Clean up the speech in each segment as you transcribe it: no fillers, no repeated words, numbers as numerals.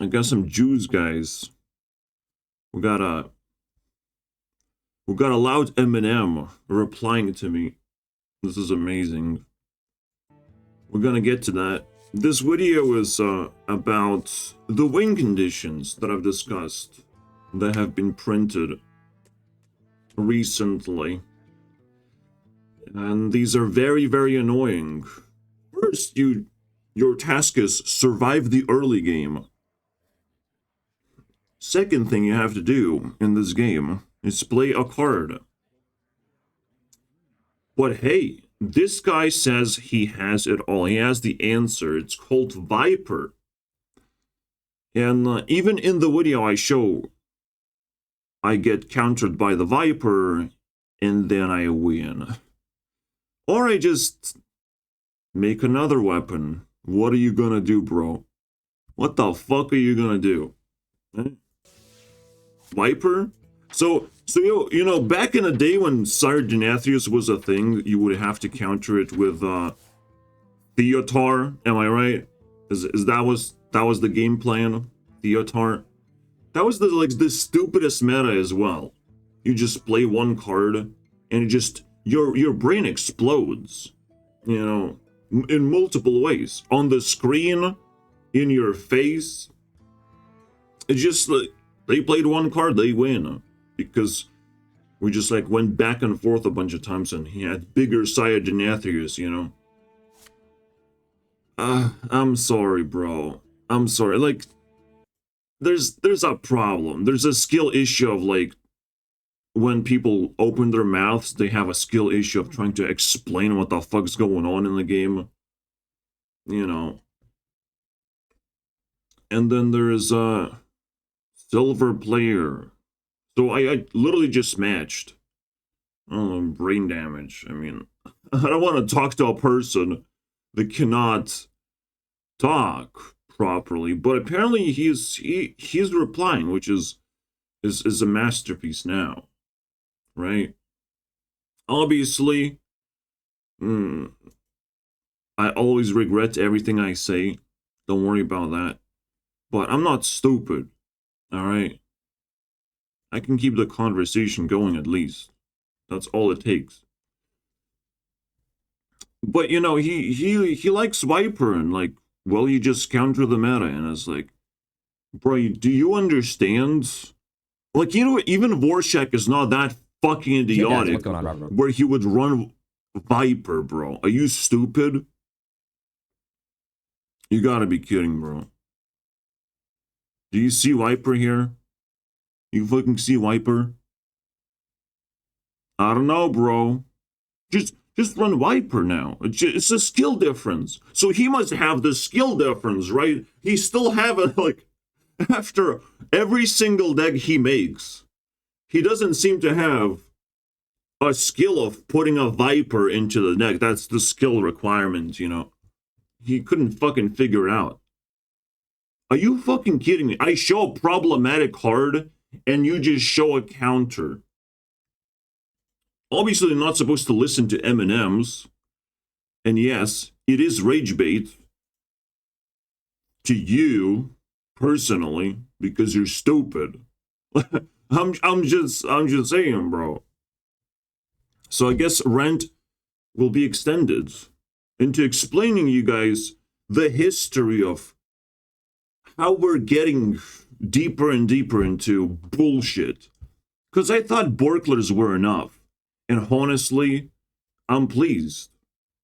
I got some Jews guys. We got a loud Eminem replying to me. This is amazing. We're gonna get to that. This video is about the win conditions that I've discussed that have been printed recently. And these are very, very annoying. First, your task is survive the early game. Second thing you have to do in this game is play a card. But hey, this guy says he has it all. He has the answer. It's called Viper. And even in the video I show, I get countered by the Viper, and then I win. Or I just make another weapon. What are you gonna do, bro? What the fuck are you gonna do? Viper? So you know, back in the day when Sire Denathrius was a thing, you would have to counter it with Theotar. Am I right? Is that was the game plan? Theotar. That was the stupidest meta as well. You just play one card, and it just your brain explodes. You know, in multiple ways. On the screen, in your face. It's just like they played one card, they win. Because we just like went back and forth a bunch of times, and he had bigger Sire Denathrius, you know. I'm sorry, bro. I'm sorry. Like, there's a problem. There's a skill issue of like when people open their mouths, they have a skill issue of trying to explain what the fuck's going on in the game. You know. And then there's a silver player. So I literally just matched. Oh, brain damage. I mean, I don't want to talk to a person that cannot talk properly, but apparently he's replying, which is a masterpiece now, right? Obviously, I always regret everything I say. Don't worry about that. But I'm not stupid, all right? I can keep the conversation going at least. That's all it takes. But you know, he likes Viper, and like, well, you just counter the meta, and it's like, bro, do you understand? Like, you know, even Vorshak is not that fucking idiotic. What's going on, Robert? Where he would run Viper, bro. Are you stupid? You gotta be kidding, bro. Do you see Viper here? You fucking see Viper? I don't know, bro. Just run Viper now. It's a skill difference. So he must have the skill difference, right? He still have it, like, after every single deck he makes. He doesn't seem to have a skill of putting a Viper into the deck. That's the skill requirement, you know. He couldn't fucking figure it out. Are you fucking kidding me? I show a problematic card, and you just show a counter. Obviously, you're not supposed to listen to M&Ms. And yes, it is rage bait to you personally because you're stupid. I'm just saying, bro. So I guess RANT will be extended into explaining you guys the history of how we're getting deeper and deeper into bullshit. Because I thought Borklers were enough. And honestly, I'm pleased.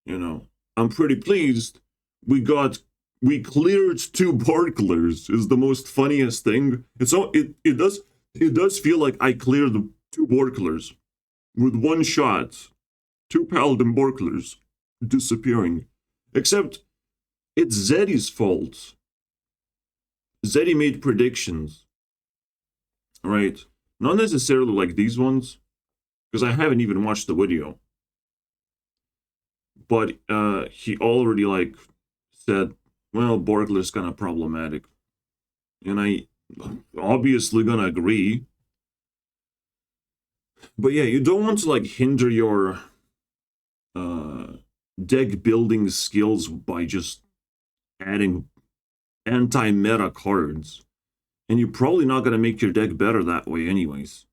You know, I'm pretty pleased. We cleared 2 Borklers is the most funniest thing. It does feel like I cleared the 2 Borklers with one shot. 2 Paladin Borklers disappearing. Except it's Zeddy's fault. Zeddy made predictions. Right? Not necessarily like these ones, because I haven't even watched the video. But he already like said, well, Borgler's kind of problematic. And I obviously gonna agree. But yeah, you don't want to like hinder your deck building skills by just adding anti-meta cards. And you're probably not going to make your deck better that way anyways.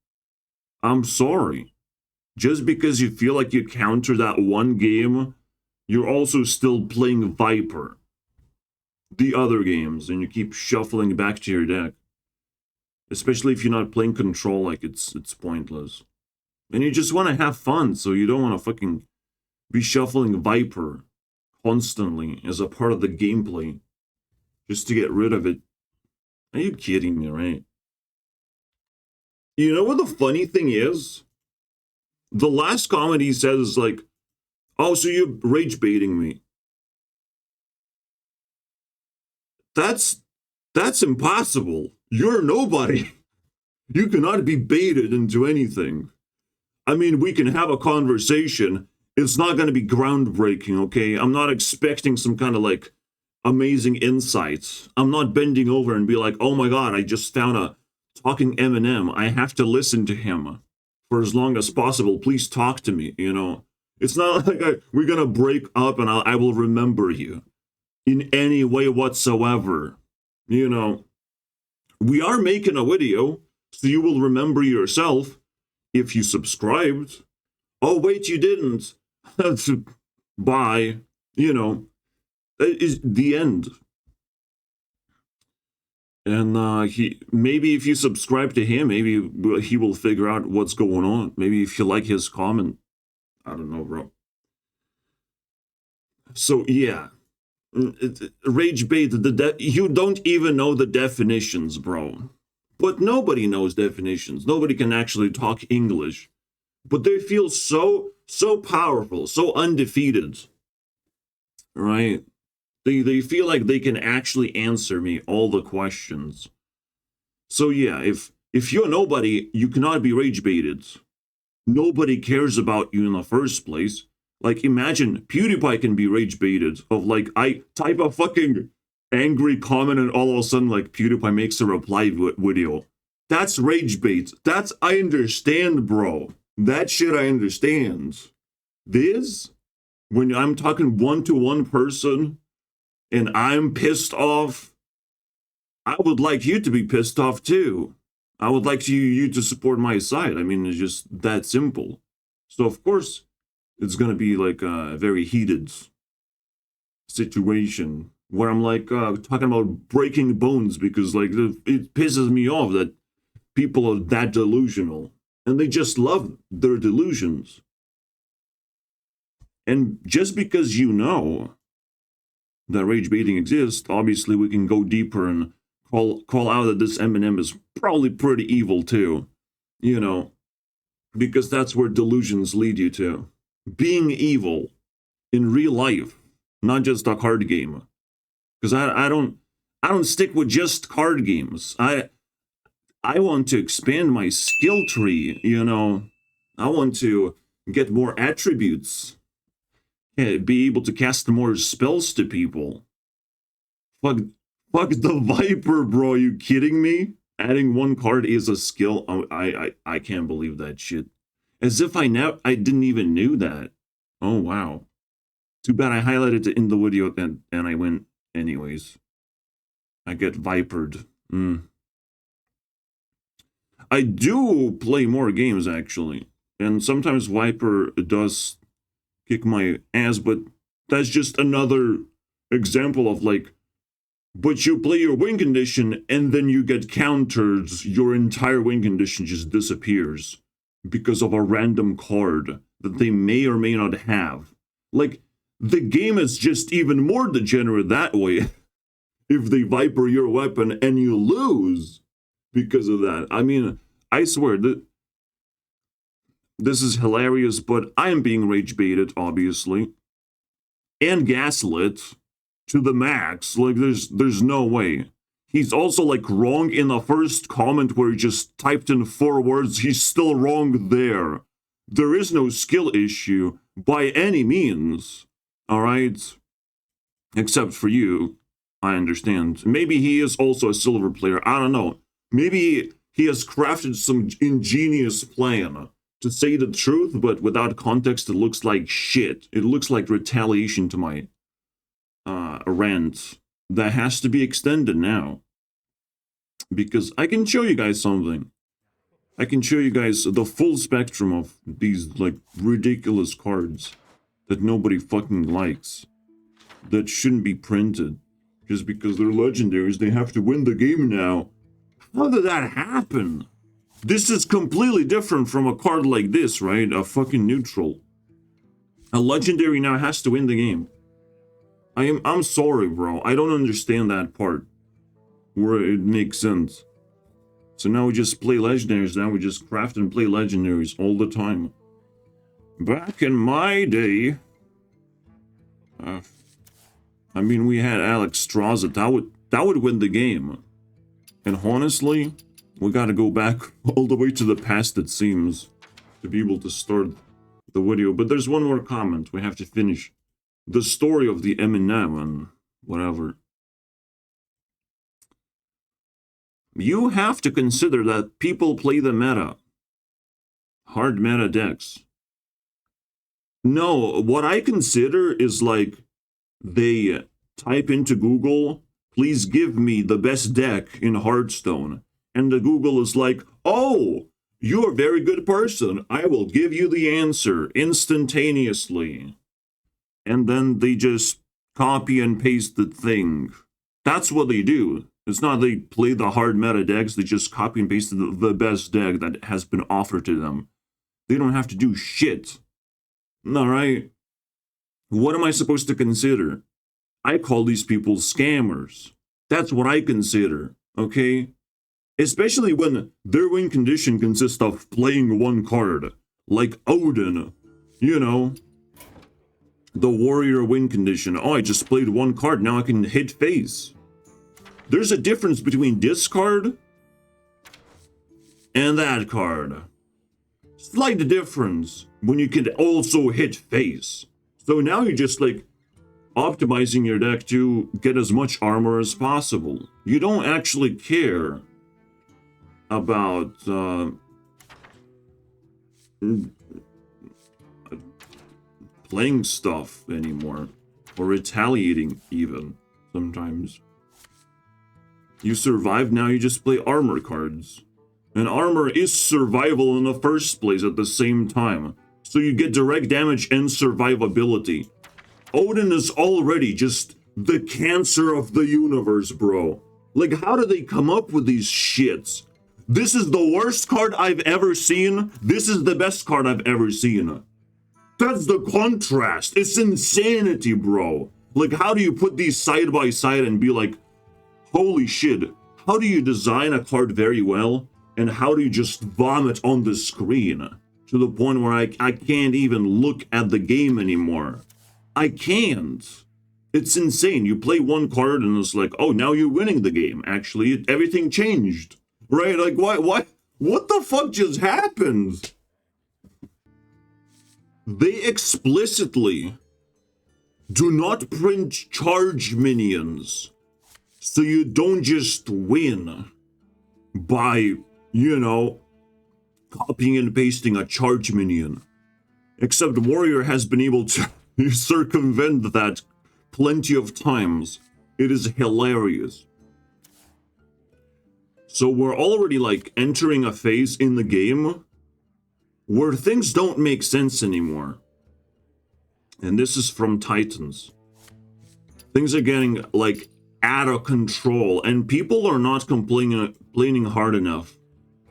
I'm sorry. Just because you feel like you counter that one game, you're also still playing Viper. The other games, and you keep shuffling back to your deck. Especially if you're not playing control, like it's pointless. And you just want to have fun, so you don't want to fucking be shuffling Viper constantly as a part of the gameplay. Just to get rid of it. Are you kidding me, right? You know what the funny thing is? The last comment he says is like, oh, so you're rage baiting me. That's impossible. You're nobody. You cannot be baited into anything. I mean, we can have a conversation. It's not going to be groundbreaking, okay? I'm not expecting some kind of like amazing insights. I'm not bending over and be like, oh my god, I just found a talking Eminem. I have to listen to him for as long as possible. Please talk to me, you know? It's not like we're going to break up and I will remember you in any way whatsoever. You know, we are making a video, so you will remember yourself if you subscribed. Oh, wait, you didn't. Bye. You know, it is the end. And maybe if you subscribe to him, maybe he will figure out what's going on. Maybe if you like his comment. I don't know, bro. So, yeah. Rage bait, you don't even know the definitions, bro. But nobody knows definitions. Nobody can actually talk English. But they feel so powerful, so undefeated. Right? They feel like they can actually answer me all the questions. So yeah, if you're nobody, you cannot be rage baited. Nobody cares about you in the first place. Like, imagine PewDiePie can be rage baited of like, I type a fucking angry comment and all of a sudden like PewDiePie makes a reply video. That's rage bait. That's, I understand, bro. That shit I understand. This, when I'm talking one-to-one person and I'm pissed off, I would like you to be pissed off too. I would like you to support my side. I mean, it's just that simple. So of course, it's going to be like a very heated situation where I'm like talking about breaking bones because like it pisses me off that people are that delusional and they just love their delusions. And just because you know that rage baiting exists, obviously we can go deeper and call out that this Eminem is probably pretty evil too, you know, because that's where delusions lead you to. Being evil in real life, not just a card game. Because I don't stick with just card games. I want to expand my skill tree, you know. I want to get more attributes. Be able to cast more spells to people. Fuck the Viper, bro. Are you kidding me? Adding one card is a skill. I can't believe that shit. As if I didn't even knew that. Oh, wow. Too bad I highlighted it in the video and I went anyways. I get vipered. I do play more games, actually. And sometimes Viper does kick my ass, but that's just another example of like, but you play your win condition and then you get countered, your entire win condition just disappears because of a random card that they may or may not have. Like, the game is just even more degenerate that way if they Viper your weapon and you lose because of that. I mean, I swear that this is hilarious, but I am being rage baited, obviously, and gaslit to the max. Like, there's no way. He's also like wrong in the first comment where he just typed in 4 words. He's still wrong there. There is no skill issue by any means. All right? Except for you. I understand. Maybe he is also a silver player. I don't know. Maybe he has crafted some ingenious plan to say the truth, but without context, it looks like shit. It looks like retaliation to my rant. that has to be extended now. Because I can show you guys something. I can show you guys the full spectrum of these, like, ridiculous cards that nobody fucking likes. That shouldn't be printed. Just because they're legendaries, they have to win the game now. How did that happen? This is completely different from a card like this, right? A fucking neutral. A legendary now has to win the game. I'm sorry, bro. I don't understand that part. Where it makes sense. So now we just play legendaries. Now we just craft and play legendaries all the time. Back in my day, I mean, we had Alex Straza. That would win the game. And honestly, we gotta go back all the way to the past, it seems, to be able to start the video. But there's one more comment. We have to finish the story of the Eminem and whatever. You have to consider that people play the meta. Hard meta decks. No, what I consider is like they type into Google, please give me the best deck in Hearthstone. And the Google is like, oh, you're a very good person. I will give you the answer instantaneously. And then they just copy and paste the thing. That's what they do. It's not they play the hard meta decks, they just copy and paste the best deck that has been offered to them. They don't have to do shit. Alright? What am I supposed to consider? I call these people scammers. That's what I consider, okay? Especially when their win condition consists of playing one card. Like Odin, you know? The warrior win condition. Oh, I just played one card, now I can hit face. There's a difference between this card and that card. Slight difference when you can also hit face. So now you're just like optimizing your deck to get as much armor as possible. You don't actually care about playing stuff anymore, or retaliating even sometimes. You survive, now you just play armor cards. And armor is survival in the first place at the same time. So you get direct damage and survivability. Odin is already just the cancer of the universe, bro. Like, how do they come up with these shits? This is the worst card I've ever seen. This is the best card I've ever seen. That's the contrast. It's insanity, bro. Like, how do you put these side by side and be like, holy shit, how do you design a card very well, and how do you just vomit on the screen to the point where I can't even look at the game anymore? I can't. It's insane. You play one card and it's like, oh, now you're winning the game. Actually, everything changed, right? Like, what the fuck just happened? They explicitly do not print charge minions. So you don't just win by, you know, copying and pasting a charge minion. Except Warrior has been able to circumvent that plenty of times. It is hilarious. So we're already like entering a phase in the game where things don't make sense anymore. And this is from Titans. Things are getting like out of control, and people are not complaining hard enough.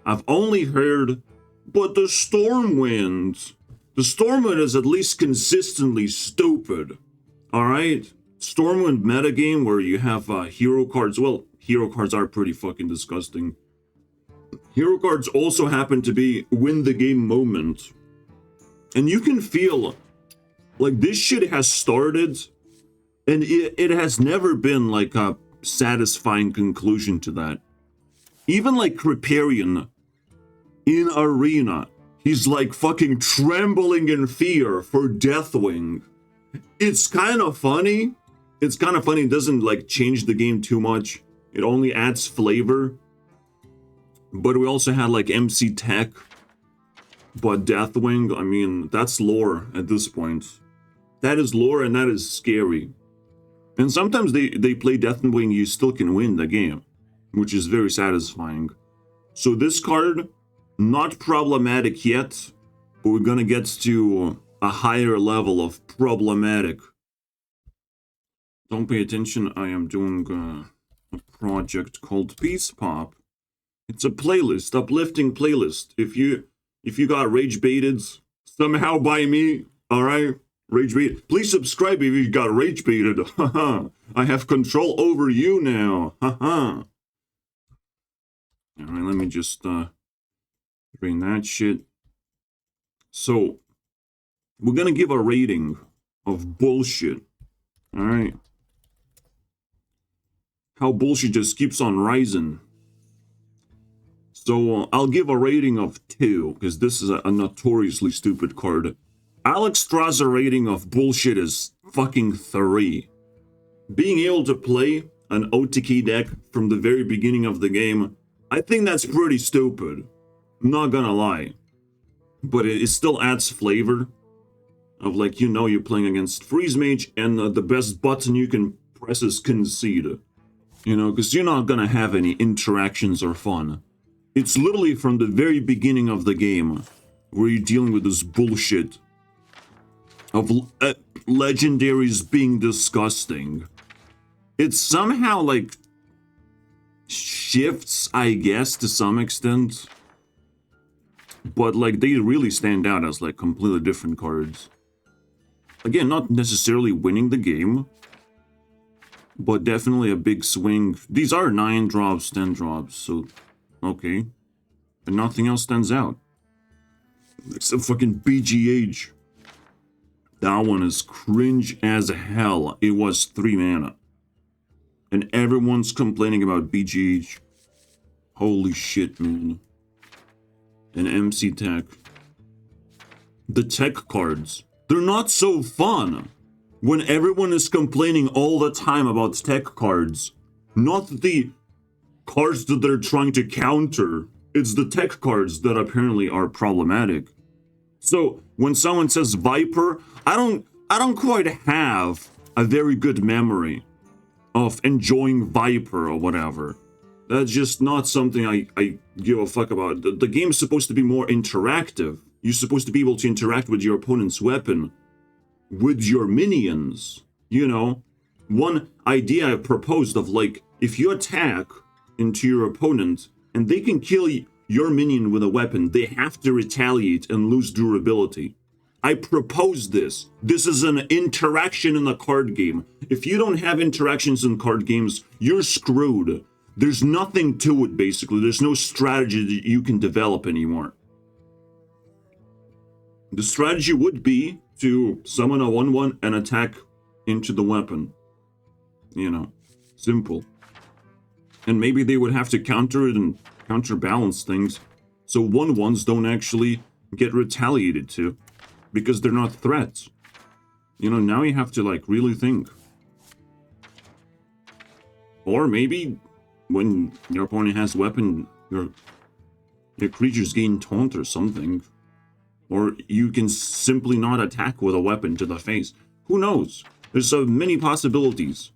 I've only heard, but the Stormwind is at least consistently stupid. Alright? Stormwind metagame where you have hero cards. Well, hero cards are pretty fucking disgusting. Hero cards also happen to be win the game moment. And you can feel like this shit has started, and it has never been like a satisfying conclusion to that. Even like Kriparian in Arena, he's like fucking trembling in fear for Deathwing. It's kind of funny. It's kind of funny. It doesn't like change the game too much. It only adds flavor. But we also had like MC Tech. But Deathwing, I mean, that's lore at this point. That is lore and that is scary. And sometimes they play Deathwing, you still can win the game, which is very satisfying. So this card, not problematic yet, but we're gonna get to a higher level of problematic. Don't pay attention, I am doing a project called Peace Pop. It's a playlist, uplifting playlist. If you got rage baited somehow by me, alright? Rage baited. Please subscribe if you got rage baited. Haha. I have control over you now. Haha. Alright, let me just drain that shit. So we're gonna give a rating of bullshit. Alright. How bullshit just keeps on rising. So I'll give a rating of 2, because this is a notoriously stupid card. Alex Stra's rating of bullshit is fucking 3. Being able to play an OTK deck from the very beginning of the game, I think that's pretty stupid. I'm not gonna lie. But it still adds flavor. Of like, you know you're playing against Freeze Mage, and the best button you can press is concede. You know, because you're not gonna have any interactions or fun. It's literally from the very beginning of the game where you're dealing with this bullshit of legendaries being disgusting. It somehow, like, shifts, I guess, to some extent. But, like, they really stand out as, like, completely different cards. Again, not necessarily winning the game, but definitely a big swing. These are 9 drops, 10 drops, so okay. And nothing else stands out. Except fucking BGH. That one is cringe as hell. It was 3 mana. And everyone's complaining about BGH. Holy shit, man. And MC Tech. The tech cards. They're not so fun. When everyone is complaining all the time about tech cards. Not the cards that they're trying to counter. It's the tech cards that apparently are problematic. So when someone says Viper, I don't quite have a very good memory of enjoying Viper or whatever. That's just not something I give a fuck about. The game's supposed to be more interactive. You're supposed to be able to interact with your opponent's weapon, with your minions. You know, one idea I proposed of like, if you attack into your opponent and they can kill your minion with a weapon, they have to retaliate and lose durability. I proposed this. This is an interaction in the card game. If you don't have interactions in card games, you're screwed. There's nothing to it, basically. There's no strategy that you can develop anymore. The strategy would be to summon a 1/1 and attack into the weapon. You know, simple. And maybe they would have to counter it and counterbalance things so 1/1s don't actually get retaliated to because they're not threats. You know, now you have to like really think. Or maybe when your opponent has weapon, your creatures gain taunt or something. Or you can simply not attack with a weapon to the face. Who knows? There's so many possibilities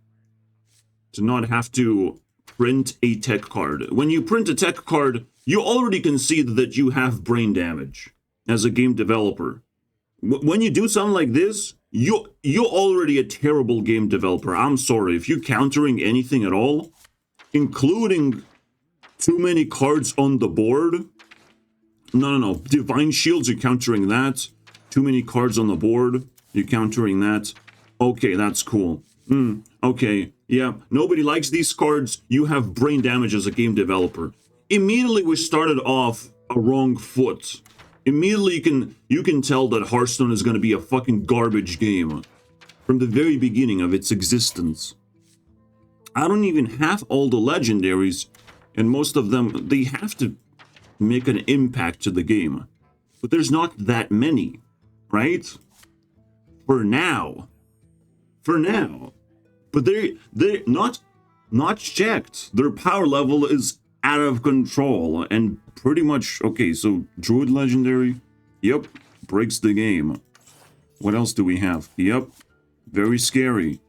to not have to print a tech card. When you print a tech card, you already concede that you have brain damage as a game developer. When you do something like this, you're already a terrible game developer. I'm sorry. If you're countering anything at all, including too many cards on the board. No. Divine Shields, you're countering that. Too many cards on the board, you're countering that. Okay, that's cool. Okay, yeah, nobody likes these cards. You have brain damage as a game developer. Immediately we started off a wrong foot. Immediately you can tell that Hearthstone is going to be a fucking garbage game from the very beginning of its existence. I don't even have all the legendaries, and most of them, they have to make an impact to the game. But there's not that many, right? For now. But they're not checked. Their power level is out of control and pretty much, okay, so Druid Legendary, yep, breaks the game. What else do we have? Yep, very scary.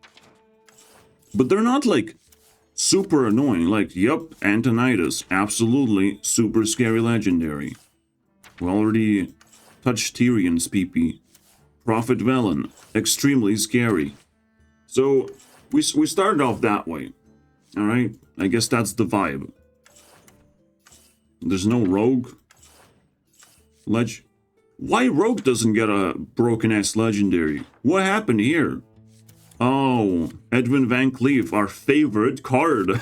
But they're not like super annoying. Like, yep, Antonidas, absolutely super scary legendary. We already touched Tyrion's PP. Prophet Velen, extremely scary. So we started off that way. Alright, I guess that's the vibe. There's no rogue. Why rogue doesn't get a broken ass legendary? What happened here? Oh, Edwin Van Cleef, our favorite card.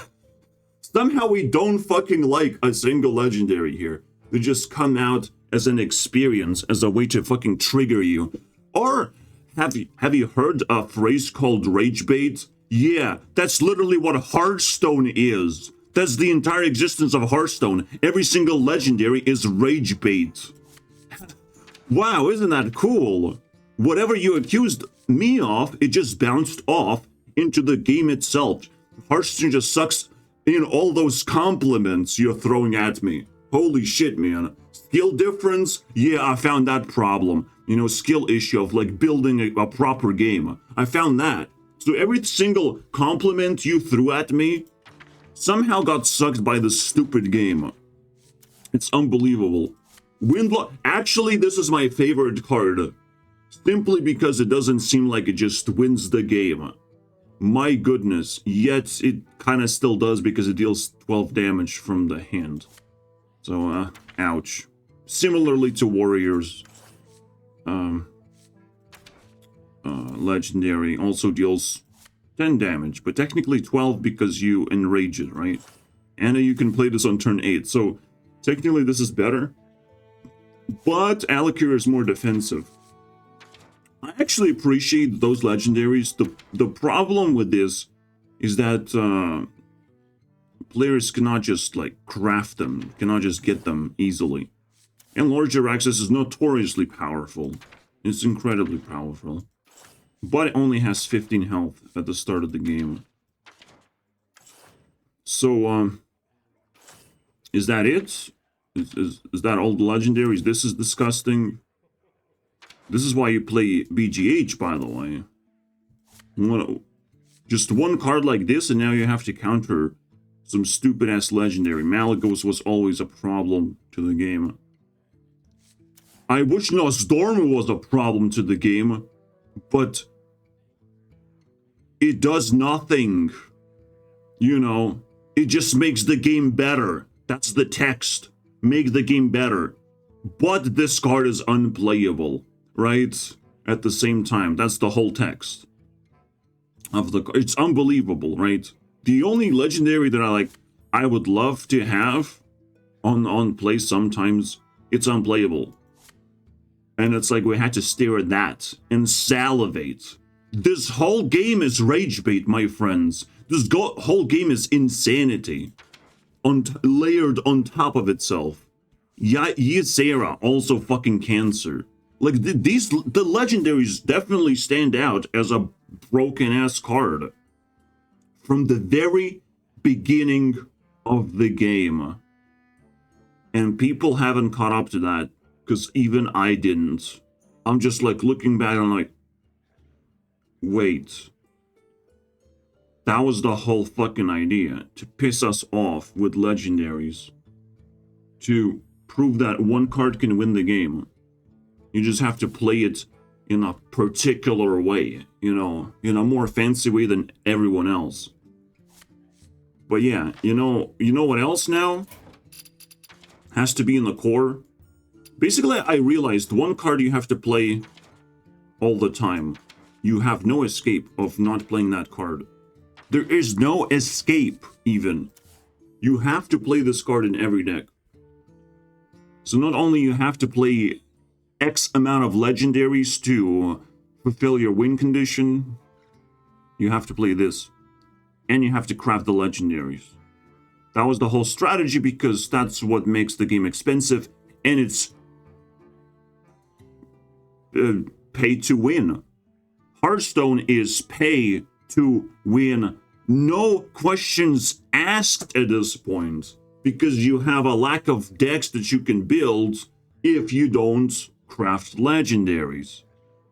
Somehow we don't fucking like a single legendary here. They just come out as an experience, as a way to fucking trigger you. Or have you heard a phrase called rage bait? Yeah, that's literally what Hearthstone is. That's the entire existence of Hearthstone. Every single legendary is rage bait. Wow, isn't that cool? Whatever you accused me of, it just bounced off into the game itself. Hearthstone just sucks in all those compliments you're throwing at me. Holy shit, man. Skill difference? Yeah, I found that problem. You know, skill issue of like building a proper game. I found that. So every single compliment you threw at me somehow got sucked by the stupid game. It's unbelievable. Windblock. Actually, this is my favorite card. Simply because it doesn't seem like it just wins the game. My goodness. Yet it kind of still does because it deals 12 damage from the hand. So, ouch. Similarly to Warriors. Legendary also deals 10 damage, but technically 12 because you enrage it, right? And you can play this on turn 8, so technically this is better. But Alakir is more defensive. I actually appreciate those legendaries. The problem with this is that players cannot just like craft them, cannot just get them easily. And Lord Jaraxxus is notoriously powerful. It's incredibly powerful. But it only has 15 health at the start of the game. So, is that it? Is that all the legendaries? This is disgusting. This is why you play BGH, by the way. Just one card like this, and now you have to counter some stupid-ass legendary. Malygos was always a problem to the game. I wish Nosdormu was a problem to the game, but it does nothing. You know, it just makes the game better. That's the text. Make the game better. But this card is unplayable, right? At the same time, that's the whole text of the card. It's unbelievable, right? The only legendary that I would love to have on play sometimes, it's unplayable. And it's like we had to stare at that and salivate. This whole game is rage bait, my friends. This whole game is insanity. Layered on top of itself. Ysera, also fucking cancer. Like, the legendaries definitely stand out as a broken-ass card. From the very beginning of the game. And people haven't caught up to that. Because even I didn't. I'm just like looking back and I'm like, wait. That was the whole fucking idea. To piss us off with legendaries. To prove that one card can win the game. You just have to play it in a particular way. You know, in a more fancy way than everyone else. But yeah, you know what else now? Has to be in the core. Basically, I realized one card you have to play all the time. You have no escape of not playing that card. There is no escape, even. You have to play this card in every deck. So not only you have to play X amount of legendaries to fulfill your win condition, you have to play this. And you have to craft the legendaries. That was the whole strategy because that's what makes the game expensive. And it's pay to win. Hearthstone is pay to win. No questions asked at this point. Because you have a lack of decks that you can build if you don't craft legendaries.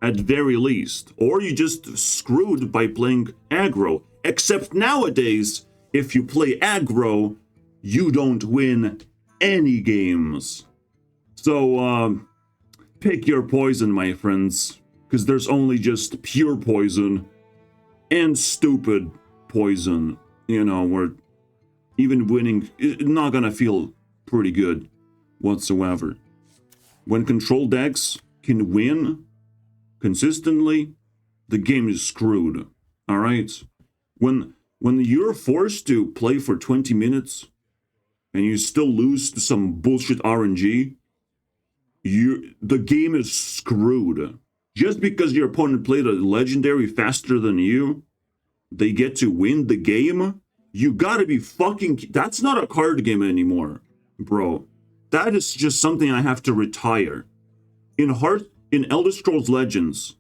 At very least. Or you just screwed by playing aggro. Except nowadays, if you play aggro, you don't win any games. So, pick your poison, my friends, because there's only just pure poison and stupid poison, you know, where even winning is not gonna feel pretty good whatsoever. When control decks can win consistently, the game is screwed. All right? When you're forced to play for 20 minutes and you still lose to some bullshit RNG, the game is screwed. Just because your opponent played a legendary faster than you, they get to win the game? You gotta be fucking... That's not a card game anymore, bro. That is just something I have to retire. In Elder Scrolls Legends,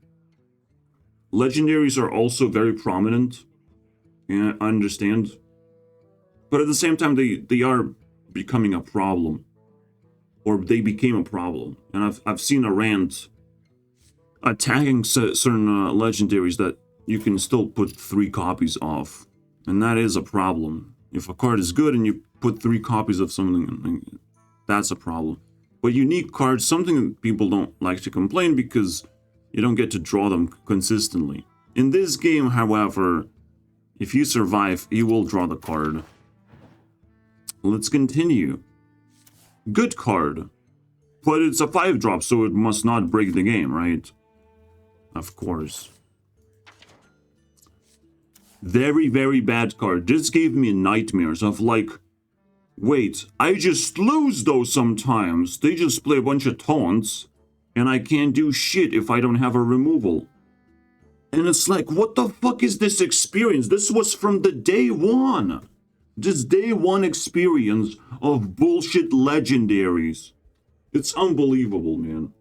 legendaries are also very prominent. Yeah, I understand. But at the same time, they are becoming a problem. Or they became a problem. And I've seen a rant attacking certain legendaries that you can still put 3 copies of. And that is a problem. If a card is good and you put 3 copies of something, that's a problem. But unique cards, something that people don't like to complain because you don't get to draw them consistently. In this game, however, if you survive, you will draw the card. Let's continue. Good card. But it's a 5-drop, so it must not break the game, right? Of course. Very, very bad card. This gave me nightmares of like, wait, I just lose those sometimes. They just play a bunch of taunts, and I can't do shit if I don't have a removal. And it's like, what the fuck is this experience? This was from the day one. This day one experience of bullshit legendaries. It's unbelievable, man.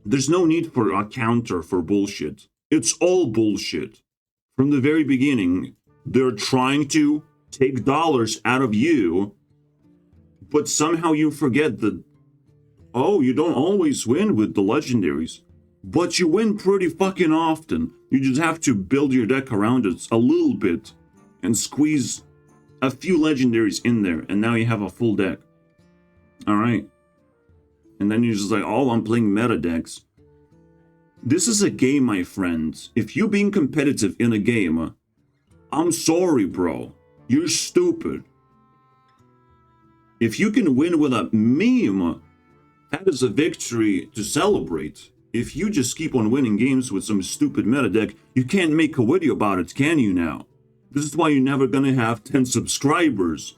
There's no need for a counter for bullshit. It's all bullshit. From the very beginning, they're trying to take dollars out of you, but somehow you forget that, oh, you don't always win with the legendaries. But you win pretty fucking often. You just have to build your deck around it a little bit and squeeze a few legendaries in there, and now you have a full deck. Alright. And then you're just like, oh, I'm playing meta decks. This is a game, my friends. If you're being competitive in a game, I'm sorry, bro. You're stupid. If you can win with a meme, that is a victory to celebrate. If you just keep on winning games with some stupid meta deck, you can't make a video about it, can you now? This is why you're never gonna have 10 subscribers.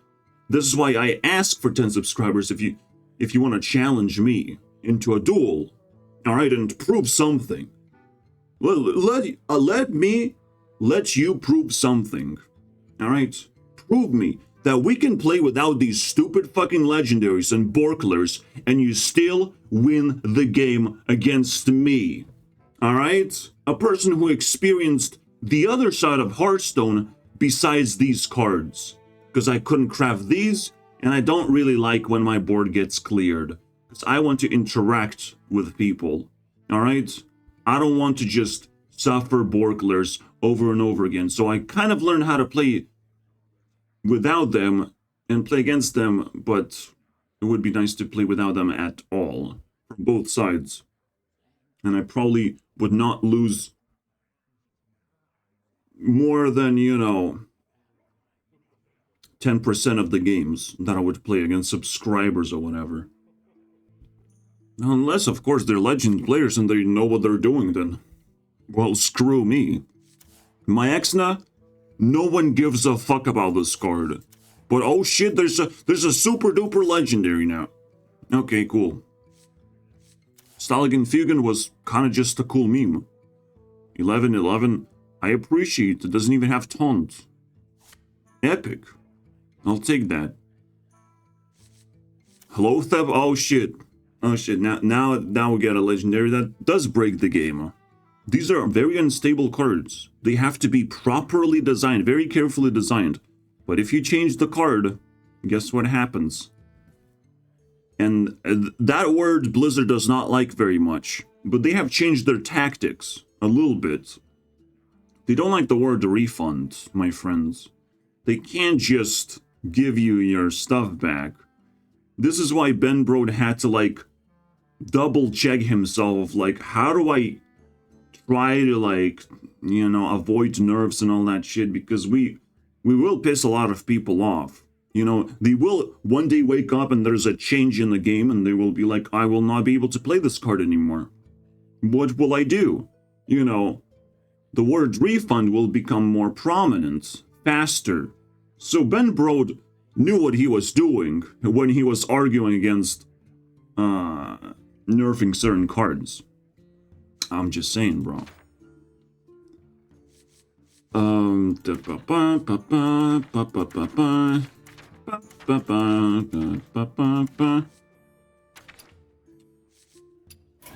This is why I ask for 10 subscribers if you want to challenge me into a duel. Alright, and prove something. Let me let you prove something. Alright? Prove me that we can play without these stupid fucking legendaries and borklers, and you still win the game against me. Alright? A person who experienced the other side of Hearthstone besides these cards. Because I couldn't craft these, and I don't really like when my board gets cleared. Because I want to interact with people. Alright? I don't want to just suffer borklers over and over again. So I kind of learned how to play without them and play against them, but it would be nice to play without them at all. From both sides. And I probably would not lose more than, 10% of the games that I would play against subscribers or whatever. Unless, of course, they're legend players and they know what they're doing, then, well, screw me. My Exna, no one gives a fuck about this card. But oh shit, there's a super duper legendary now. Okay, cool. Staligan Fugan was kind of just a cool meme. 11-11, I appreciate it. Doesn't even have taunt. Epic. I'll take that. Hello, Theb? Oh shit. Oh shit. Now we get a legendary that does break the game. These are very unstable cards. They have to be properly designed, very carefully designed. But if you change the card, guess what happens? And that word Blizzard does not like very much. But they have changed their tactics a little bit. They don't like the word refund, my friends. They can't just give you your stuff back. This is why Ben Brode had to, like, double check himself. Like, how do I try to, like, you know, avoid nerfs and all that shit? Because we will piss a lot of people off. You know, they will one day wake up and there's a change in the game and they will be like, I will not be able to play this card anymore. What will I do? You know, the word refund will become more prominent, faster. So Ben Brode knew what he was doing when he was arguing against nerfing certain cards. I'm just saying, bro.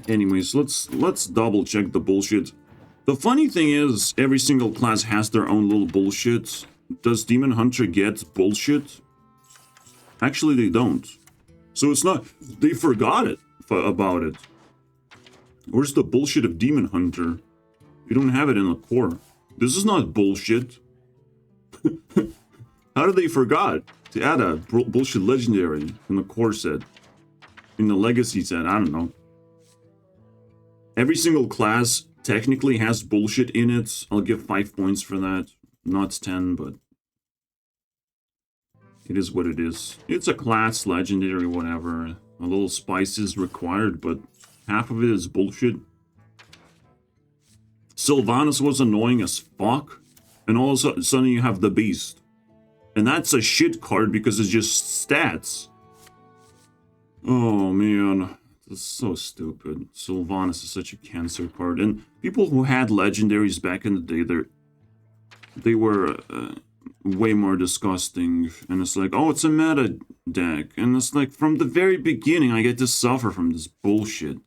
Anyways, let's double check the bullshit. The funny thing is, every single class has their own little bullshit. Does Demon Hunter get bullshit? Actually, they don't. So it's not... They forgot it about it. Where's the bullshit of Demon Hunter? You don't have it in the core. This is not bullshit. How did they forgot to add a bullshit legendary in the core set? In the legacy set, I don't know. Every single class technically has bullshit in it. I'll give 5 points for that. Not 10, but... it is what it is. It's a class, legendary, whatever. A little spice is required, but half of it is bullshit. Sylvanas was annoying as fuck. And all of a sudden you have the Beast. And that's a shit card because it's just stats. Oh, man. It's so stupid. Sylvanas is such a cancer card. And people who had legendaries back in the day, they were... way more disgusting, and it's like, oh, it's a meta deck, and it's like, from the very beginning, I get to suffer from this bullshit.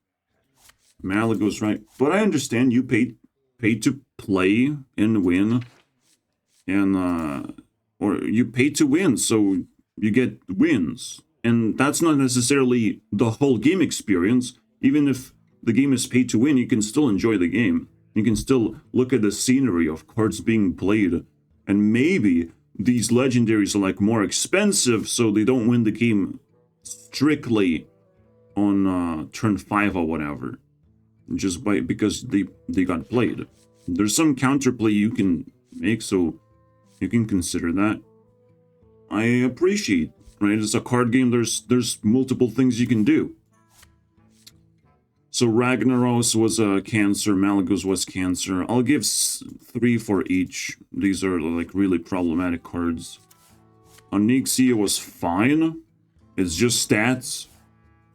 Malago's right, but I understand you paid to play and win, and or you paid to win, so you get wins, and that's not necessarily the whole game experience. Even if the game is paid to win, you can still enjoy the game. You can still look at the scenery of cards being played. And maybe these legendaries are like more expensive, so they don't win the game strictly on turn 5 or whatever. Just because they got played. There's some counterplay you can make, so you can consider that. I appreciate, right? It's a card game, there's multiple things you can do. So Ragnaros was a cancer, Malagos was cancer. I'll give 3 for each. These are like really problematic cards. Onyxia was fine. It's just stats.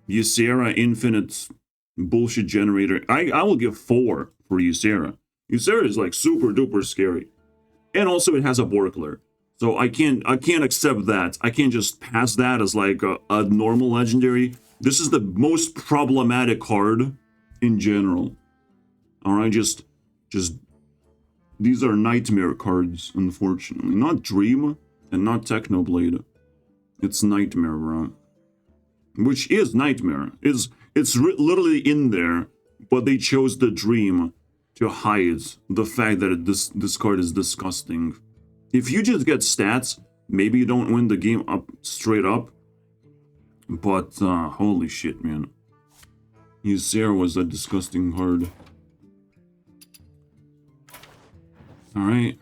Ysera, infinite bullshit generator. I will give 4 for Ysera. Ysera is like super duper scary. And also it has a Borkler. So I can't accept that. I can't just pass that as like a normal legendary. This is the most problematic card in general. Alright, just these are nightmare cards, unfortunately. Not Dream and not Technoblade. It's Nightmare, bro. Which is Nightmare. It's literally in there, but they chose the Dream to hide the fact that this card is disgusting. If you just get stats, maybe you don't win the game up straight up. But, holy shit, man. Ysera was a disgusting card. Alright.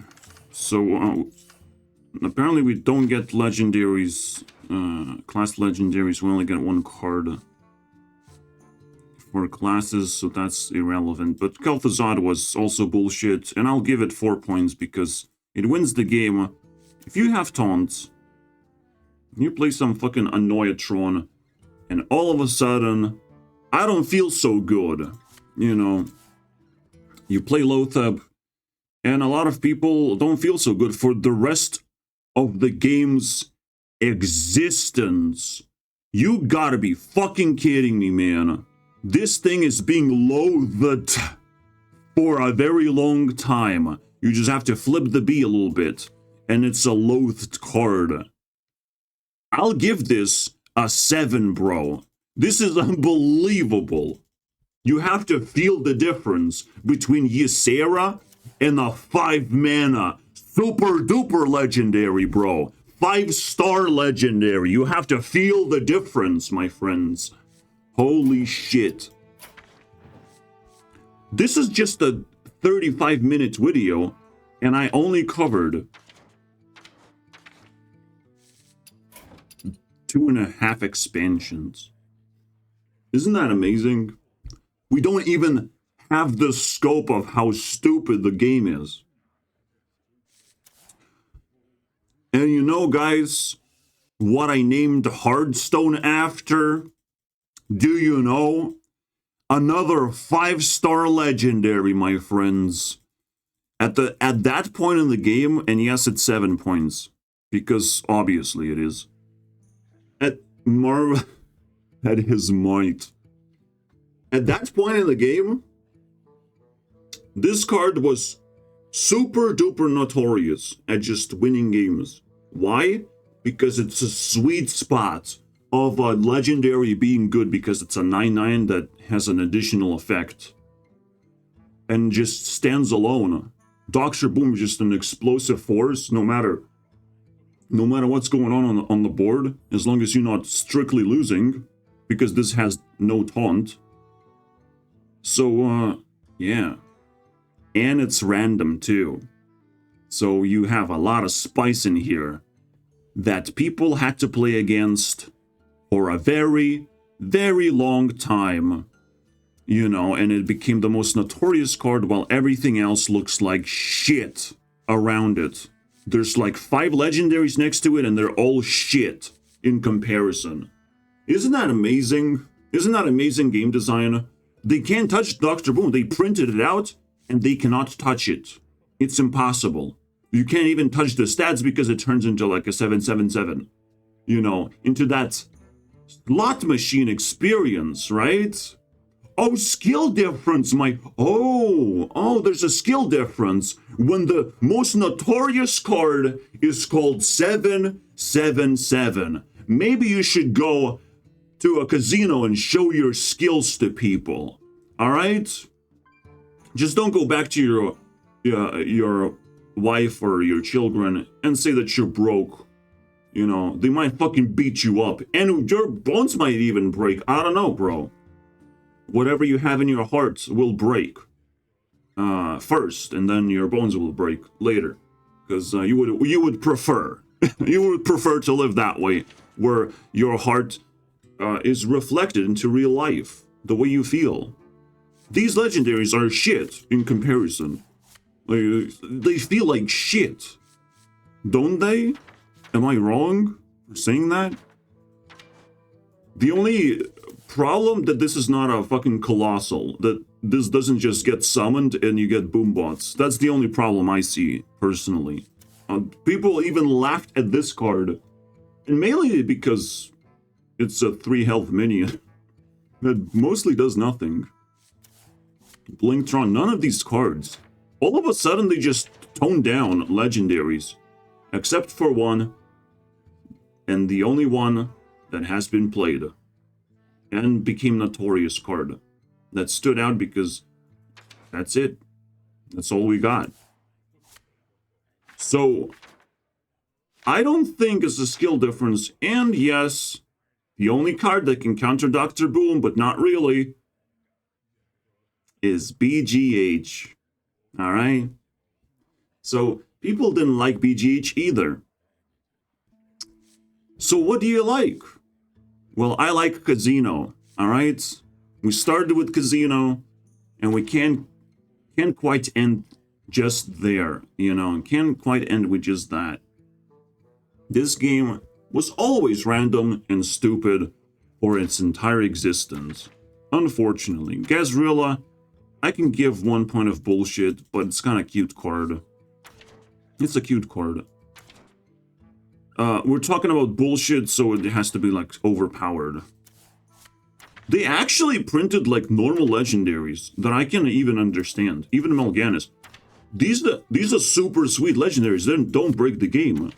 So, apparently we don't get legendaries, class legendaries. We only get 1 card for classes, so that's irrelevant. But Kel'Thuzad was also bullshit, and I'll give it 4 points because it wins the game. If you have taunts, you play some fucking Annoyatron, and all of a sudden, I don't feel so good. You know, you play Lothab, and a lot of people don't feel so good for the rest of the game's existence. You gotta be fucking kidding me, man. This thing is being loathed for a very long time. You just have to flip the B a little bit, and it's a loathed card. I'll give this a 7, bro. This is unbelievable. You have to feel the difference between Ysera and a 5 mana super duper legendary, bro. 5-star legendary. You have to feel the difference, my friends. Holy shit. This is just a 35-minute video, and I only covered 2.5 expansions. Isn't that amazing? We don't even have the scope of how stupid the game is. And you know, guys, what I named Hearthstone after? Do you know? Another 5-star legendary, my friends. At that point in the game, and yes, it's 7 points, because obviously it is. At Marv at his might. At that point in the game, this card was super duper notorious at just winning games. Why? Because it's a sweet spot of a legendary being good, because it's a 9/9 that has an additional effect and just stands alone. Dr. Boom is just an explosive force, no matter what's going on the board, as long as you're not strictly losing, because this has no taunt. So, yeah. And it's random, too. So you have a lot of spice in here that people had to play against for a very, very long time. You know, and it became the most notorious card while everything else looks like shit around it. There's like 5 legendaries next to it, and they're all shit in comparison. Isn't that amazing? Isn't that amazing game design? They can't touch Dr. Boom. They printed it out, and they cannot touch it. It's impossible. You can't even touch the stats because it turns into like a 7/7/7. You know, into that slot machine experience, right? Oh, skill difference, there's a skill difference when the most notorious card is called 7/7/7. Maybe you should go to a casino and show your skills to people. All right? Just don't go back to your wife or your children and say that you're broke. You know, they might fucking beat you up, and your bones might even break. I don't know, bro. Whatever you have in your heart will break first, and then your bones will break later, because you would prefer to live that way, where your heart is reflected into real life, the way you feel. These legendaries are shit in comparison. They feel like shit, don't they? Am I wrong for saying that? The only problem that this is not a fucking colossal, that this doesn't just get summoned and you get boom bots. That's the only problem I see, personally. People even laughed at this card, and mainly because it's a 3 health minion that mostly does nothing. Blinktron, none of these cards. All of a sudden they just toned down legendaries, except for one, and the only one that has been played and became notorious card that stood out, because that's it. That's all we got. So I don't think it's a skill difference. And yes, the only card that can counter Dr. Boom, but not really, is BGH. All right? So people didn't like BGH either. So what do you like? Well, I like Casino. All right? We started with Casino, and we can't quite end just there, you know, can't quite end with just that. This game was always random and stupid for its entire existence. Unfortunately, Gazrilla, I can give 1 point of bullshit, but it's kind of cute card. It's a cute card. We're talking about bullshit, so it has to be like overpowered. They actually printed like normal legendaries that I can even understand. Even Mal'Ganis. These are super sweet legendaries. They don't break the game.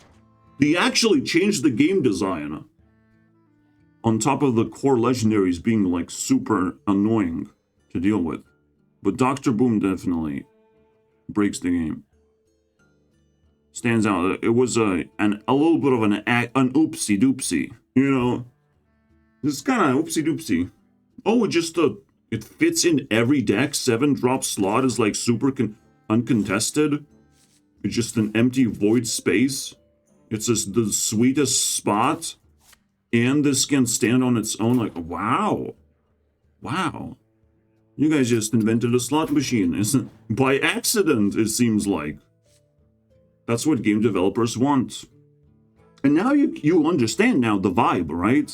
They actually changed the game design. On top of the core legendaries being like super annoying to deal with. But Dr. Boom definitely breaks the game. Stands out. It was a little bit of an oopsie doopsie, you know. This is kind of oopsie doopsie. Oh, it fits in every deck. 7-drop slot is like super uncontested. It's just an empty void space. It's just the sweetest spot. And this can stand on its own. Like, wow. Wow. You guys just invented a slot machine. Isn't by accident, it seems like. That's what game developers want. And now you understand now the vibe, right?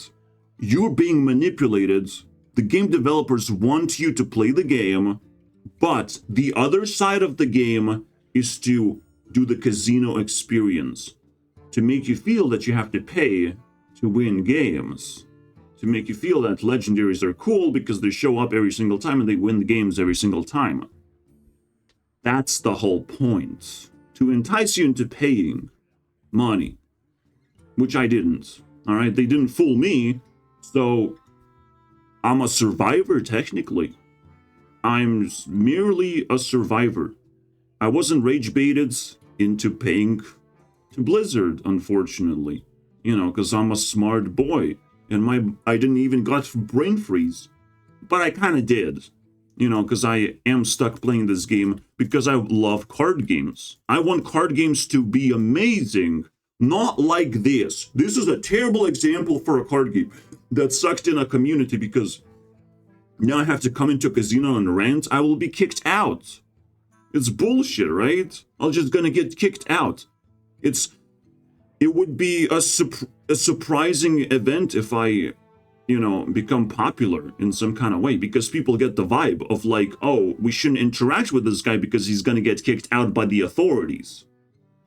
You're being manipulated. The game developers want you to play the game, but the other side of the game is to do the casino experience, to make you feel that you have to pay to win games, to make you feel that legendaries are cool because they show up every single time and they win the games every single time. That's the whole point. To entice you into paying money, which I didn't. All right, they didn't fool me, so I'm a survivor technically. I'm merely a survivor. I wasn't rage baited into paying to Blizzard, unfortunately. You know, because I'm a smart boy, and I didn't even got brain freeze, but I kind of did. You know, because I am stuck playing this game because I love card games. I want card games to be amazing, not like this. This is a terrible example for a card game that sucked in a community because now I have to come into a casino and rant. I will be kicked out. It's bullshit, right? I'm just gonna get kicked out. It would be a surprising event if I, you know, become popular in some kind of way, because people get the vibe of like, oh, we shouldn't interact with this guy because he's gonna get kicked out by the authorities.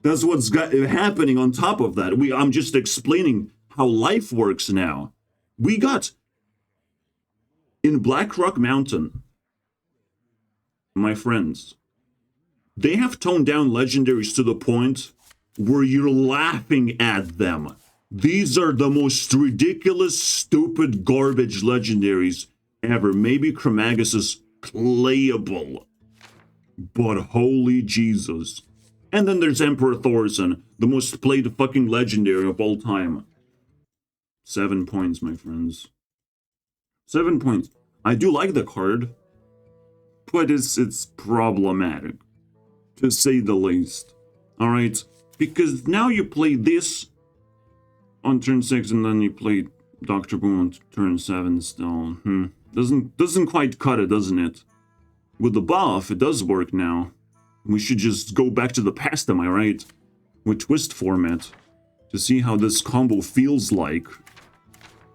That's what's happening on top of that. I'm just explaining how life works now. We got in Black Rock Mountain, my friends, they have toned down legendaries to the point where you're laughing at them. These are the most ridiculous, stupid, garbage legendaries ever. Maybe Cremagus is playable, but holy Jesus. And then there's Emperor Thorson, the most played fucking legendary of all time. 7 points, my friends. 7 points. I do like the card, but it's problematic, to say the least. Alright? Because now you play this on turn 6 and then you play Dr. Boom on turn 7 still. Doesn't quite cut it, doesn't it? With the buff, it does work now. We should just go back to the past, am I right? With twist format. To see how this combo feels like.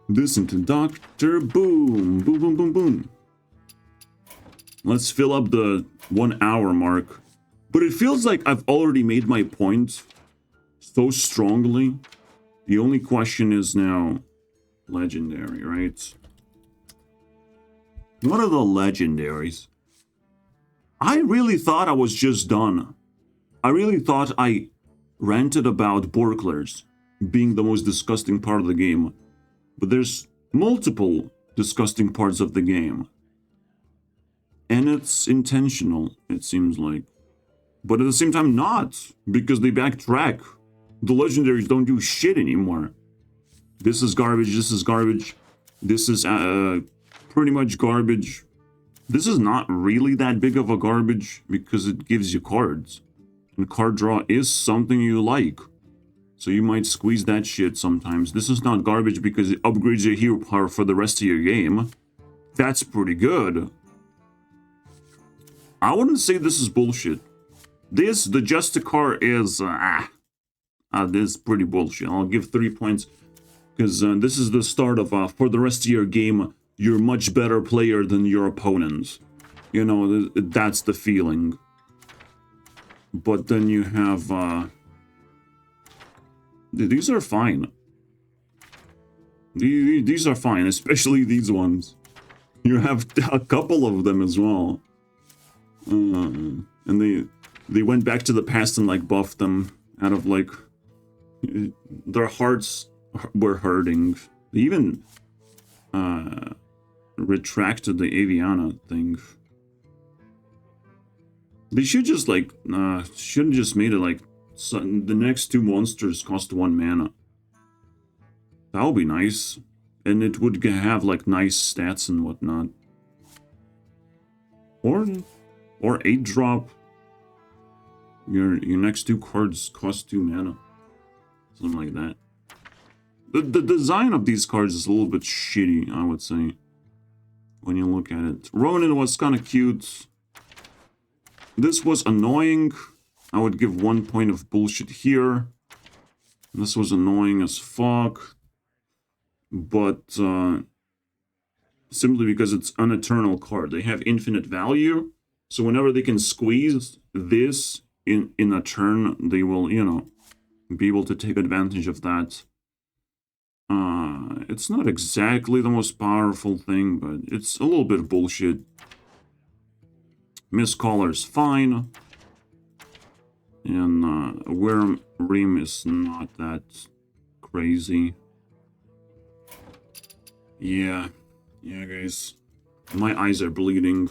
Listen to Dr. Boom. Boom, boom, boom, boom. Let's fill up the 1 hour mark. But it feels like I've already made my point so strongly. The only question is now legendary, right? What are the legendaries? I really thought I was just done. I really thought I ranted about Borklers being the most disgusting part of the game. But there's multiple disgusting parts of the game. And it's intentional, it seems like. But at the same time not, because they backtrack. The legendaries don't do shit anymore. This is garbage, this is garbage. This is pretty much garbage. This is not really that big of a garbage because it gives you cards. And card draw is something you like. So you might squeeze that shit sometimes. This is not garbage because it upgrades your hero power for the rest of your game. That's pretty good. I wouldn't say this is bullshit. The Justicar is, this is pretty bullshit. I'll give 3 points. Because this is the start of, for the rest of your game, you're a much better player than your opponent. You know, that's the feeling. But then you have, these are fine. These are fine, especially these ones. You have a couple of them as well. And they went back to the past and like buffed them out of like their hearts were hurting. They even retracted the Aviana thing. They should just like, shouldn't just made it like, so the next two monsters cost 1 mana. That would be nice. And it would have like nice stats and whatnot. Or 8 drop. Your next two cards cost 2 mana. Something like that. The design of these cards is a little bit shitty, I would say. When you look at it. Ronin was kind of cute. This was annoying. I would give 1 point of bullshit here. This was annoying as fuck. But simply because it's an eternal card. They have infinite value. So whenever they can squeeze this in a turn, they will, you know, be able to take advantage of that. It's not exactly the most powerful thing, but it's a little bit of bullshit. Miscaller's fine. And Worm Rim is not that crazy. Yeah, guys. My eyes are bleeding.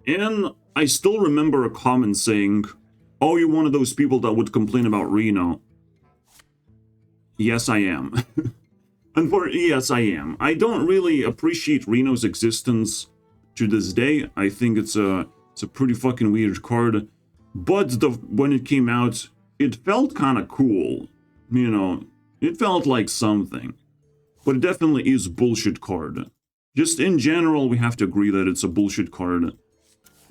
And I still remember a comment saying, oh, you're one of those people that would complain about Reno. Yes, I am. Yes, I am. I don't really appreciate Reno's existence to this day. I think it's a pretty fucking weird card. But when it came out, it felt kind of cool. You know, it felt like something. But it definitely is a bullshit card. Just in general, we have to agree that it's a bullshit card.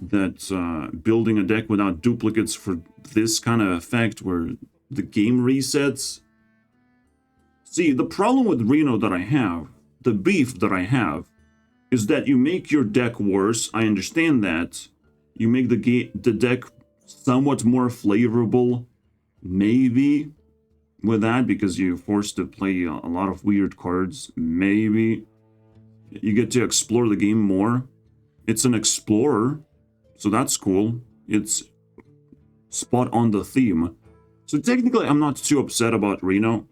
That building a deck without duplicates for this kind of effect where the game resets. See, the problem with Reno that I have, the beef that I have, is that you make your deck worse. I understand that. You make the deck somewhat more flavorable, maybe, with that, because you're forced to play a lot of weird cards. Maybe. You get to explore the game more. It's an explorer, so that's cool. It's spot on the theme. So technically, I'm not too upset about Reno,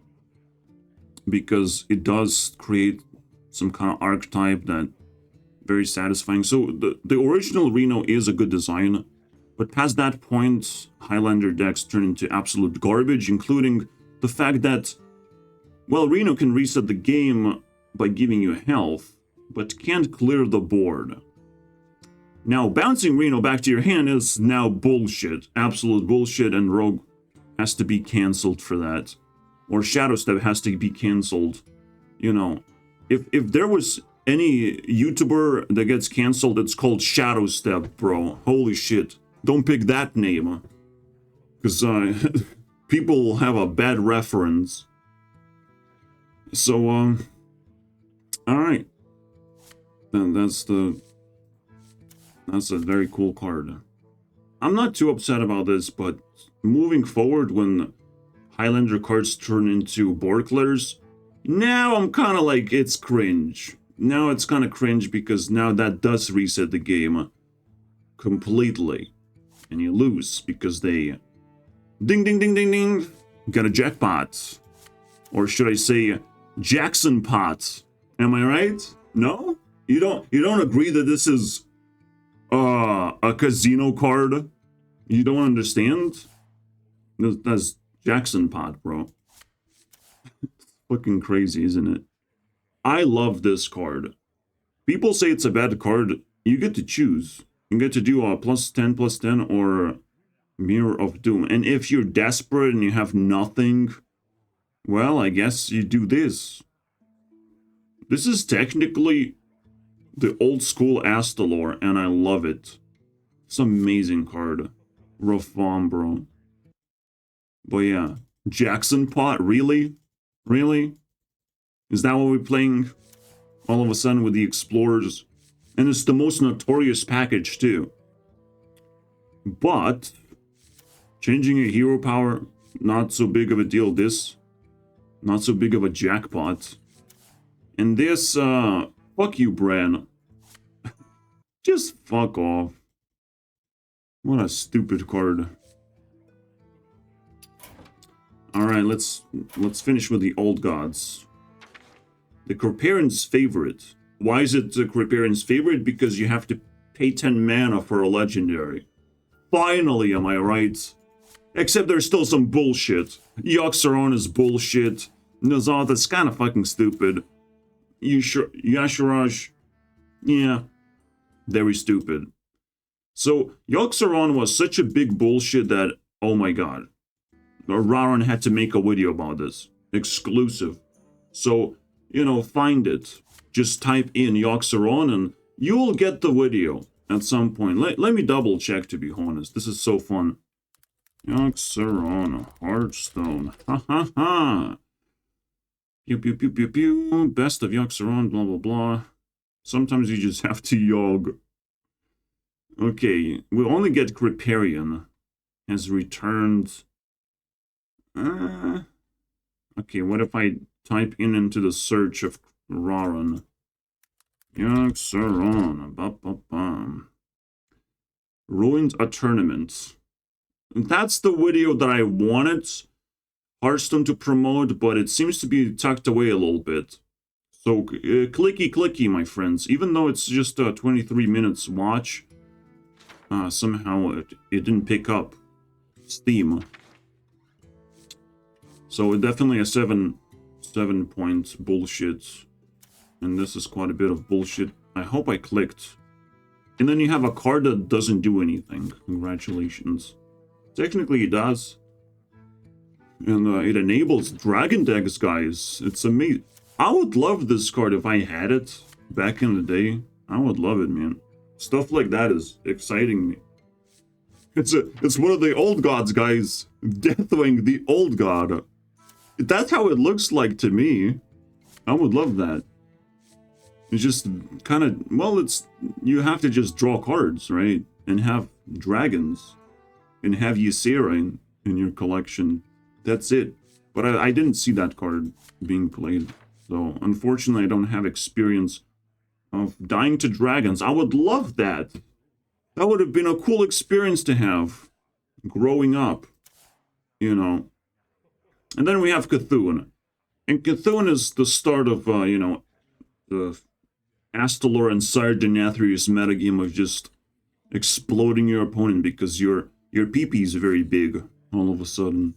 because it does create some kind of archetype that very satisfying. So the original Reno is a good design, but past that point, Highlander decks turn into absolute garbage, including the fact that, well, Reno can reset the game by giving you health, but can't clear the board. Now, bouncing Reno back to your hand is now bullshit. Absolute bullshit, and Rogue has to be cancelled for that. Or Shadow Step has to be cancelled. You know, if there was any YouTuber that gets cancelled, it's called Shadow Step, bro. Holy shit. Don't pick that name. Because people will have a bad reference. So, alright. Then that's a very cool card. I'm not too upset about this, but moving forward when Highlander cards turn into board clears, now I'm kind of like, it's cringe. Now it's kind of cringe because now that does reset the game completely. And you lose because they ding ding ding ding ding got a jackpot. Or should I say Jackson pot? Am I right? No? You don't agree that this is a casino card? You don't understand? That's Jackson pot, bro. Fucking crazy, isn't it? I love this card. People say it's a bad card. You get to choose. You get to do a +10/+10 or Mirror of Doom. And if you're desperate and you have nothing, well, I guess you do this. This is technically the old school Astalor, and I love it. It's an amazing card. Rough bomb, bro. But yeah, Jackson pot, really? Really? Is that what we're playing all of a sudden with the Explorers? And it's the most notorious package too. But changing a hero power, not so big of a deal. This, not so big of a jackpot. And this, fuck you, Bran. Just fuck off. What a stupid card. Alright, let's finish with the Old Gods. The Corparian's favorite. Why is it the Corparian's favorite? Because you have to pay 10 mana for a legendary. Finally, am I right? Except there's still some bullshit. Yoxaron is bullshit. Nazoth is kind of fucking stupid. Yashiraj, yeah, very stupid. So, Yoxaron was such a big bullshit that, oh my god. Raron had to make a video about this. Exclusive. So, you know, find it. Just type in Yoxaron and you'll get the video at some point. Let me double check, to be honest. This is so fun. Yoxaron, Hearthstone. Ha ha ha. Pew pew pew pew pew. Best of Yoxaron, blah blah blah. Sometimes you just have to yog. Okay, we only get Kriparian has returned. Okay, what if I type into the search of Raron? Yoxaron. Ruined a tournament. That's the video that I wanted Hearthstone to promote, but it seems to be tucked away a little bit. So, clicky, my friends. Even though it's just 23 minutes watch, somehow it didn't pick up Steam. So, definitely a 7 point bullshit. And this is quite a bit of bullshit. I hope I clicked. And then you have a card that doesn't do anything. Congratulations. Technically it does. And it enables dragon decks, guys. It's amazing. I would love this card if I had it back in the day. I would love it, man. Stuff like that is exciting me. It's one of the old gods, guys. Deathwing, the old god. That's how it looks like to me. I would love that. It's just kind of, well, you have to just draw cards, right? And have dragons. And have Ysera in your collection. That's it. But I didn't see that card being played. So, unfortunately, I don't have experience of dying to dragons. I would love that. That would have been a cool experience to have. Growing up. You know. And then we have Cthulhu. And Cthulhu is the start of, you know, the Astalor and Sargenathrius metagame of just exploding your opponent because your PP is very big all of a sudden.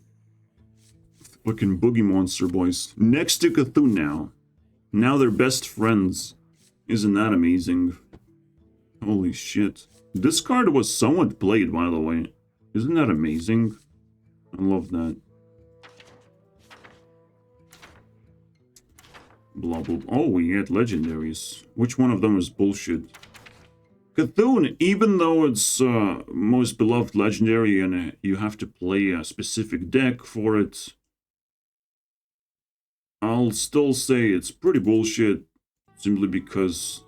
Fucking boogie monster, boys. Next to Cthulhu now. Now they're best friends. Isn't that amazing? Holy shit. This card was somewhat played, by the way. Isn't that amazing? I love that. Blah, blah, blah. Oh, we get legendaries. Which one of them is bullshit? Cthulhu, even though it's most beloved legendary and you have to play a specific deck for it, I'll still say it's pretty bullshit, simply because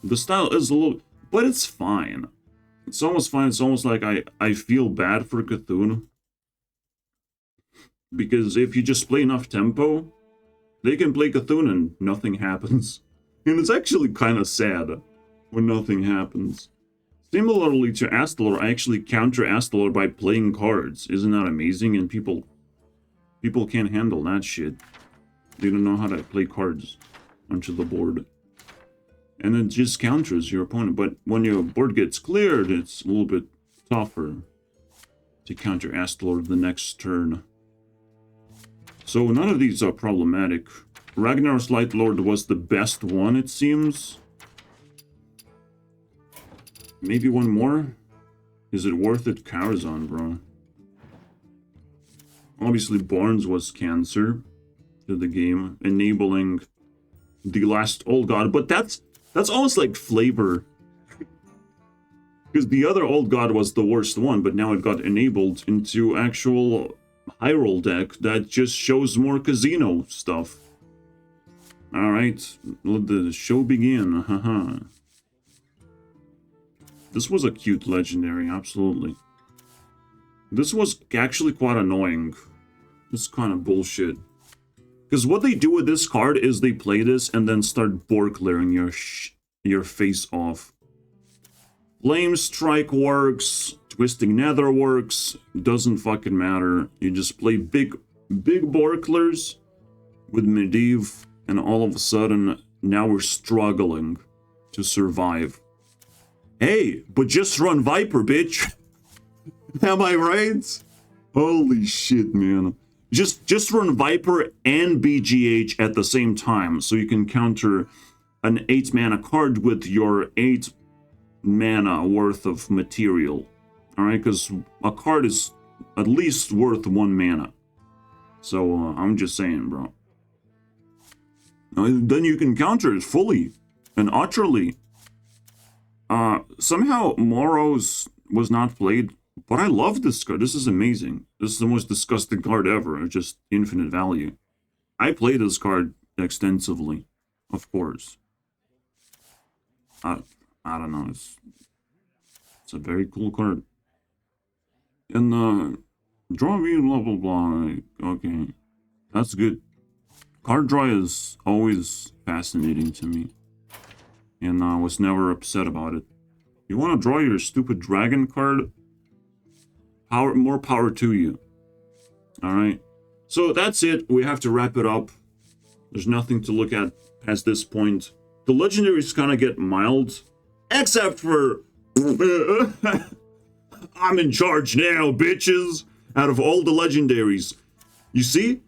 the style is a little, but it's fine. It's almost fine. It's almost like I feel bad for Cthulhu. Because if you just play enough tempo, they can play Cthulhu and nothing happens. And it's actually kind of sad when nothing happens. Similarly to Astalor, I actually counter Astalor by playing cards. Isn't that amazing? And people can't handle that shit. They don't know how to play cards onto the board. And it just counters your opponent. But when your board gets cleared, it's a little bit tougher to counter Astalor the next turn. So none of these are problematic. Ragnar's Light Lord was the best one, it seems. Maybe one more? Is it worth it? Karazhan, bro. Obviously, Barnes was cancer to the game, enabling the last old god. But that's almost like flavor. Because the other old god was the worst one, but now it got enabled into actual Hyrule deck that just shows more casino stuff. Alright, let the show begin. Haha. This was a cute legendary, absolutely. This was actually quite annoying. This is kind of bullshit. Because what they do with this card is they play this and then start board clearing your face off. Flame Strike works, Twisting Nether works, doesn't fucking matter. You just play big Borklers with Medivh, and all of a sudden, now we're struggling to survive. Hey, but just run Viper, bitch. Am I right? Holy shit, man. Just run Viper and BGH at the same time, so you can counter an 8 mana card with your 8 mana worth of material. Alright, because a card is at least worth 1 mana. So, I'm just saying, bro. Then you can counter it fully and utterly. Somehow Moros was not played, but I love this card. This is amazing. This is the most disgusting card ever. Just infinite value. I play this card extensively, of course. I don't know. It's a very cool card. And draw me, blah blah blah. Okay, that's good. Card draw is always fascinating to me, and I was never upset about it. You want to draw your stupid dragon card? More power to you. Alright. So that's it. We have to wrap it up. There's nothing to look at past this point. The legendaries kind of get mild. Except for... I'm in charge now, bitches! Out of all the legendaries. You see?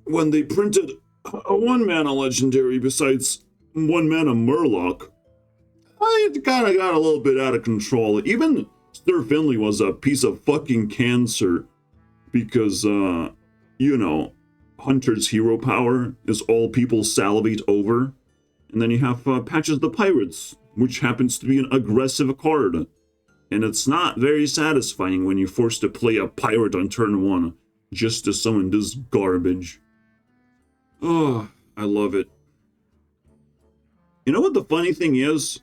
When they printed a 1 mana legendary besides 1 mana Murloc, it kind of got a little bit out of control. Even Sir Finley was a piece of fucking cancer because, you know, Hunter's hero power is all people salivate over. And then you have Patches the Pirates, which happens to be an aggressive card. And it's not very satisfying when you're forced to play a pirate on turn 1 just to summon this garbage. Oh, I love it. You know what the funny thing is?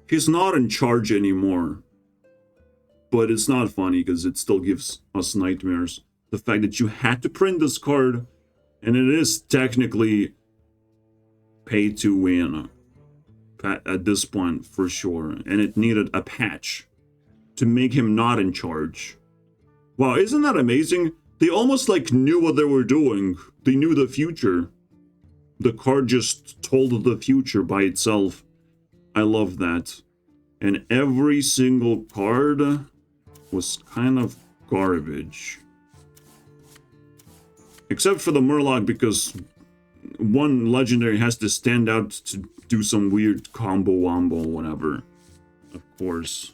He's not in charge anymore. But it's not funny because it still gives us nightmares. The fact that you had to print this card, and it is technically pay to win at this point for sure. And it needed a patch to make him not in charge. Wow, isn't that amazing? They almost like knew what they were doing. They knew the future. The card just told the future by itself. I love that. And every single card was kind of garbage. Except for the Murloc, because one legendary has to stand out to do some weird combo wombo whatever. Of course.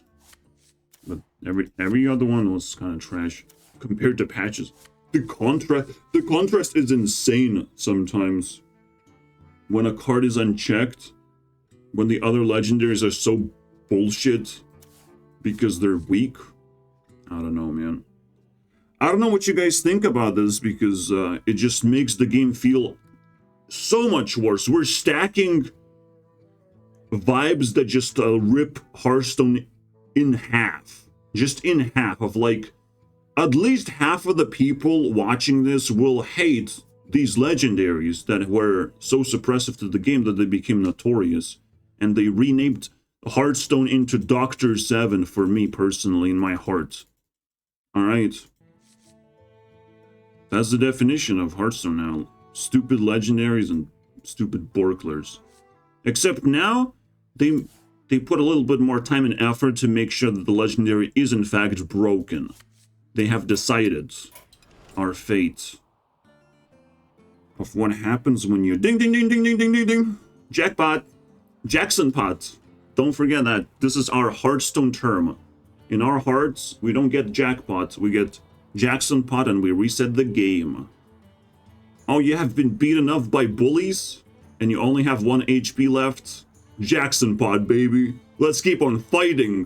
But every other one was kind of trash compared to Patches. The contrast is insane sometimes. When a card is unchecked, when the other legendaries are so bullshit because they're weak. I don't know, man. I don't know what you guys think about this because it just makes the game feel so much worse. We're stacking vibes that just rip Hearthstone in half. Just in half of like, at least half of the people watching this will hate these legendaries that were so suppressive to the game that they became notorious. And they renamed Hearthstone into Dr. 7 for me personally in my heart. Alright. That's the definition of Hearthstone now. Stupid legendaries and stupid Borklers. Except now, they put a little bit more time and effort to make sure that the legendary is in fact broken. They have decided our fate of what happens when you ding ding ding ding ding ding ding ding jackpot, Jackson pot. Don't forget that this is our Hearthstone term. In our hearts, we don't get jackpot, we get Jackson pot, and we reset the game. Oh, you have been beaten up by bullies, and you only have 1 HP left? Jackson pot, baby. Let's keep on fighting.